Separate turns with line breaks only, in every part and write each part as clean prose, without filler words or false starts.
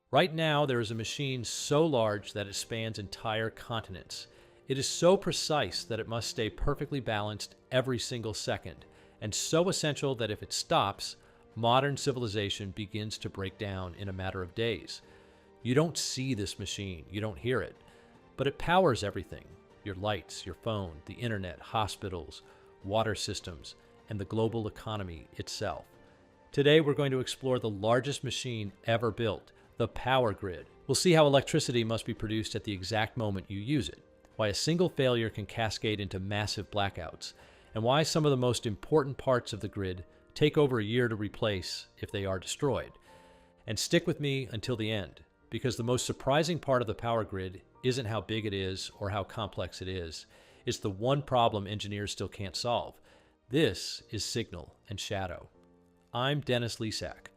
Right now, there is a machine so large that it spans entire continents. It is so precise that it must stay perfectly balanced every single second, and so essential that if it stops, modern civilization begins to break down in a matter of days. You don't see this machine, you don't hear it, but it powers everything: your lights, your phone, the internet, hospitals, water systems, and the global economy itself. Today, we're going to explore the largest machine ever built, the power grid. We'll see how electricity must be produced at the exact moment you use it, why a single failure can cascade into massive blackouts, and why some of the most important parts of the grid take over a year to replace if they are destroyed. And stick with me until the end, because the most surprising part of the power grid isn't how big it is or how complex it is. It's the one problem engineers still can't solve. This is signal and shadow. I'm Dennis Lisak.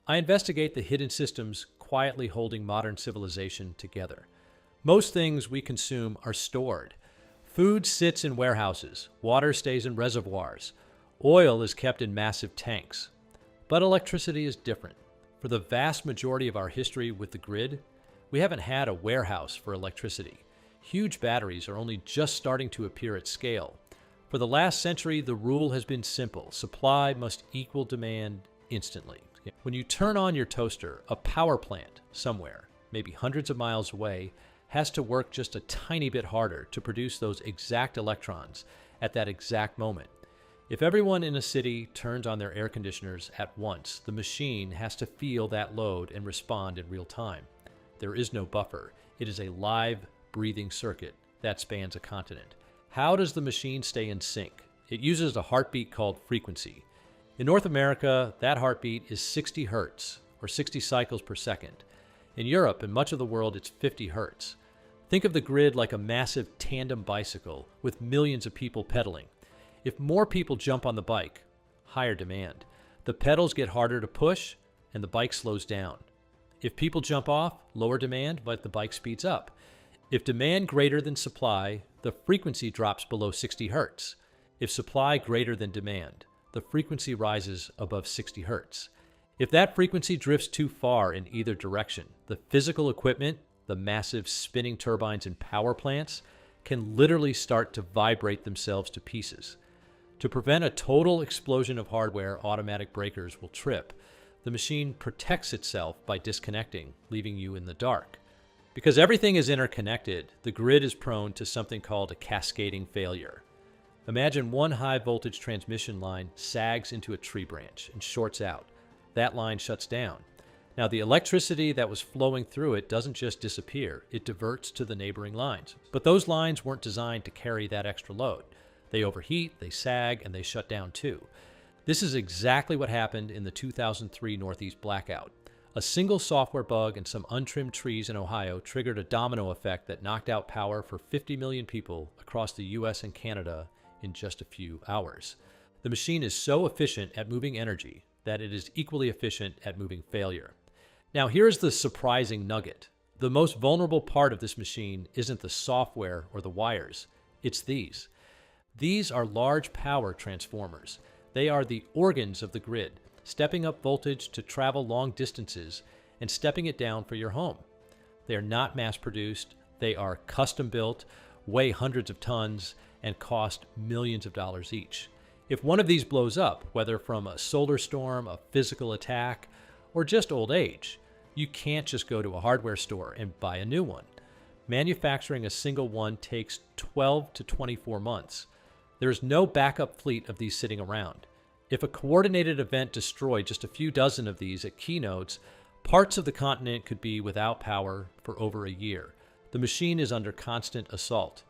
I investigate the hidden systems quietly holding modern civilization together. Most things we consume are stored. Food sits in warehouses, water stays in reservoirs, oil is kept in massive tanks. But electricity is different. For the vast majority of our history with the grid, we haven't had a warehouse for electricity. Huge batteries are only just starting to appear at scale. For the last century, the rule has been simple: supply must equal demand instantly. When you turn on your toaster, a power plant somewhere, maybe hundreds of miles away, has to work just a tiny bit harder to produce those exact electrons at that exact moment. If everyone in a city turns on their air conditioners at once, the machine has to feel that load and respond in real time. There is no buffer. It is a live, breathing circuit that spans a continent. How does the machine stay in sync? It uses a heartbeat called frequency. In North America, that heartbeat is 60 hertz, or 60 cycles per second. In Europe and much of the world, it's 50 hertz. Think of the grid like a massive tandem bicycle with millions of people pedaling. If more people jump on the bike, higher demand. The pedals get harder to push, and the bike slows down. If people jump off, lower demand, but the bike speeds up. If demand greater than supply, the frequency drops below 60 hertz. If supply greater than demand, the frequency rises above 60 hertz. If that frequency drifts too far in either direction, the physical equipment, the massive spinning turbines and power plants, can literally start to vibrate themselves to pieces. To prevent a total explosion of hardware, automatic breakers will trip. The machine protects itself by disconnecting, leaving you in the dark. Because everything is interconnected, the grid is prone to something called a cascading failure. Imagine one high voltage transmission line sags into a tree branch and shorts out. That line shuts down. Now, the electricity that was flowing through it doesn't just disappear, it diverts to the neighboring lines. But those lines weren't designed to carry that extra load. They overheat, they sag, and they shut down too. This is exactly what happened in the 2003 Northeast blackout. A single software bug and some untrimmed trees in Ohio triggered a domino effect that knocked out power for 50 million people across the US and Canada in just a few hours. The machine is so efficient at moving energy that it is equally efficient at moving failure. Now, here's the surprising nugget. The most vulnerable part of this machine isn't the software or the wires, it's these. These are large power transformers. They are the organs of the grid, stepping up voltage to travel long distances and stepping it down for your home. They are not mass-produced, they are custom-built, weigh hundreds of tons, and cost millions of dollars each. If one of these blows up, whether from a solar storm, a physical attack, or just old age, you can't just go to a hardware store and buy a new one. Manufacturing a single one takes 12 to 24 months. There is no backup fleet of these sitting around. If a coordinated event destroyed just a few dozen of these at key nodes, parts of the continent could be without power for over a year. The machine is under constant assault.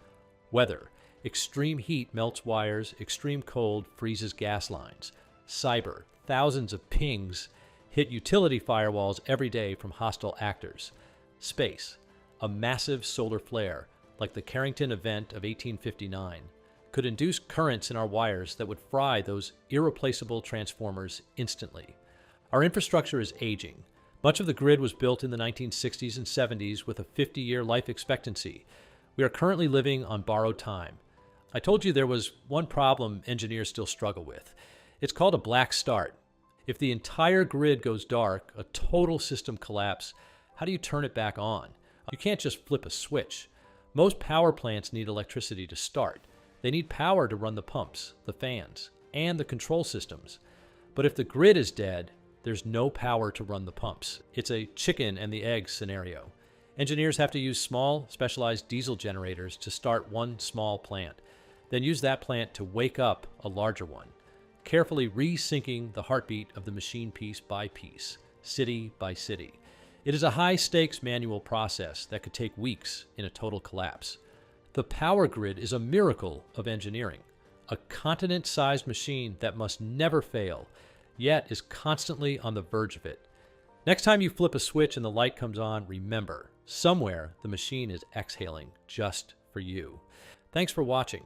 Weather. Extreme heat melts wires, extreme cold freezes gas lines. Cyber. Thousands of pings hit utility firewalls every day from hostile actors. Space. A massive solar flare, like the Carrington event of 1859, could induce currents in our wires that would fry those irreplaceable transformers instantly. Our infrastructure is aging. Much of the grid was built in the 1960s and 70s with a 50-year life expectancy. We are currently living on borrowed time. I told you there was one problem engineers still struggle with. It's called a black start. If the entire grid goes dark, a total system collapse, How do you turn it back on? You can't just flip a switch. Most power plants need electricity to start. They need power to run the pumps, the fans, and the control systems. But if the grid is dead, there's no power to run the pumps. It's a chicken and the egg scenario. Engineers have to use small, specialized diesel generators to start one small plant, then use that plant to wake up a larger one, carefully re-syncing the heartbeat of the machine piece by piece, city by city. It is a high-stakes manual process that could take weeks in a total collapse. The power grid is a miracle of engineering, a continent-sized machine that must never fail, yet is constantly on the verge of it. Next time you flip a switch and the light comes on, remember, somewhere the machine is exhaling just for you. Thanks for watching.